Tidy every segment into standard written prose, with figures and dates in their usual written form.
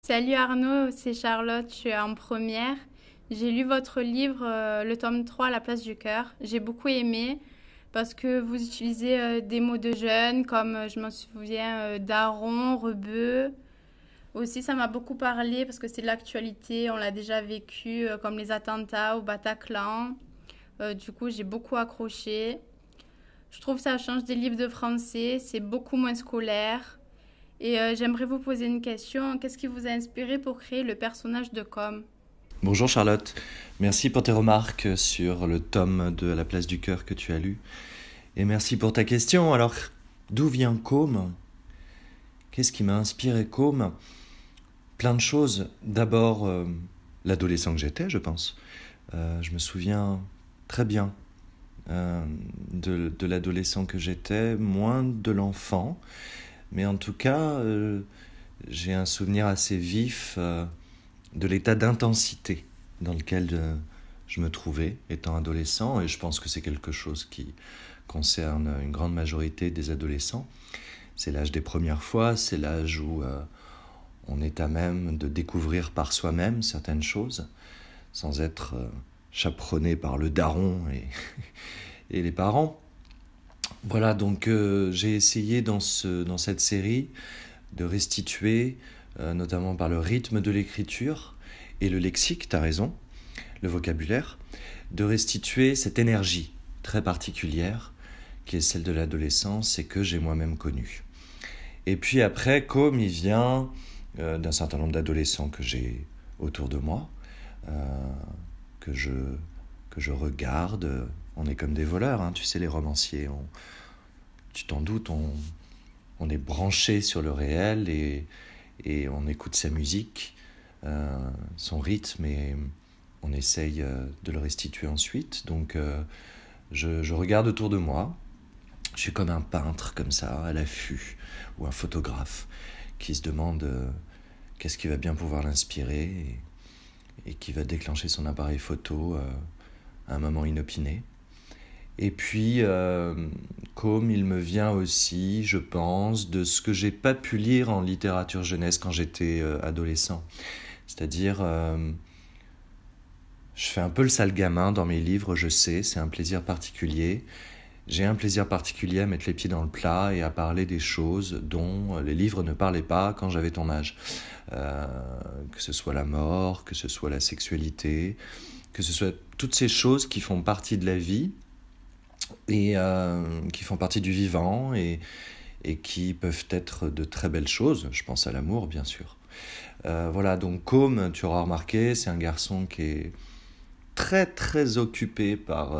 Salut Arnaud, c'est Charlotte, je suis en première. J'ai lu votre livre, le tome 3, La place du cœur. J'ai beaucoup aimé parce que vous utilisez des mots de jeunes comme, je m'en souviens, daron, rebeu. Aussi, ça m'a beaucoup parlé parce que c'est de l'actualité, on l'a déjà vécu, comme les attentats au Bataclan. Du coup, j'ai beaucoup accroché. Je trouve que ça change des livres de français, c'est beaucoup moins scolaire. Et j'aimerais vous poser une question. Qu'est-ce qui vous a inspiré pour créer le personnage de Com? Bonjour Charlotte, merci pour tes remarques sur le tome de La place du cœur que tu as lu. Et merci pour ta question. Alors, d'où vient Côme? Qu'est-ce qui m'a inspiré Côme? Plein de choses. D'abord, l'adolescent que j'étais, je pense. Je me souviens très bien de l'adolescent que j'étais, moins de l'enfant. Mais en tout cas, j'ai un souvenir assez vif de l'état d'intensité dans lequel je me trouvais étant adolescent, et je pense que c'est quelque chose qui concerne une grande majorité des adolescents. C'est l'âge des premières fois, c'est l'âge où on est à même de découvrir par soi-même certaines choses, sans être chaperonné par le daron et les parents. Voilà, donc j'ai essayé dans cette série de restituer, notamment par le rythme de l'écriture et le lexique, t'as raison, le vocabulaire, de restituer cette énergie très particulière qui est celle de l'adolescence et que j'ai moi-même connue. Et puis après, comme il vient d'un certain nombre d'adolescents que j'ai autour de moi, que je regarde, on est comme des voleurs, hein, tu sais, les romanciers, tu t'en doutes, on est branché sur le réel et on écoute sa musique, son rythme, et on essaye de le restituer ensuite. Donc je regarde autour de moi, je suis comme un peintre comme ça, à l'affût, ou un photographe qui se demande qu'est-ce qui va bien pouvoir l'inspirer et qui va déclencher son appareil photo à un moment inopiné. Et puis, comme il me vient aussi, je pense, de ce que j'ai pas pu lire en littérature jeunesse quand j'étais adolescent. C'est-à-dire, je fais un peu le sale gamin dans mes livres, je sais, c'est un plaisir particulier. J'ai un plaisir particulier à mettre les pieds dans le plat et à parler des choses dont les livres ne parlaient pas quand j'avais ton âge. Que ce soit la mort, que ce soit la sexualité, que ce soit toutes ces choses qui font partie de la vie et qui font partie du vivant et qui peuvent être de très belles choses. Je pense à l'amour, bien sûr. Voilà, donc comme tu auras remarqué, c'est un garçon qui est très très occupé par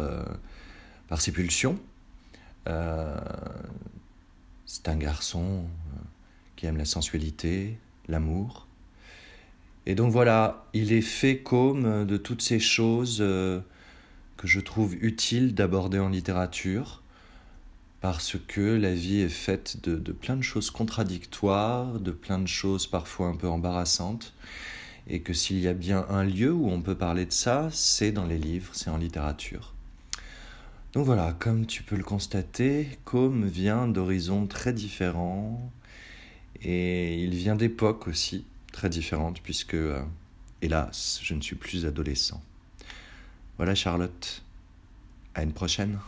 ses pulsions. Euh, c'est un garçon qui aime la sensualité, l'amour. Et donc voilà, il est fait comme de toutes ces choses que je trouve utile d'aborder en littérature, parce que la vie est faite de plein de choses contradictoires, de plein de choses parfois un peu embarrassantes, et que s'il y a bien un lieu où on peut parler de ça, c'est dans les livres, c'est en littérature. Donc voilà, comme tu peux le constater, Com vient d'horizons très différents, et il vient d'époques aussi très différentes, puisque, hélas, je ne suis plus adolescent. Voilà Charlotte, à une prochaine.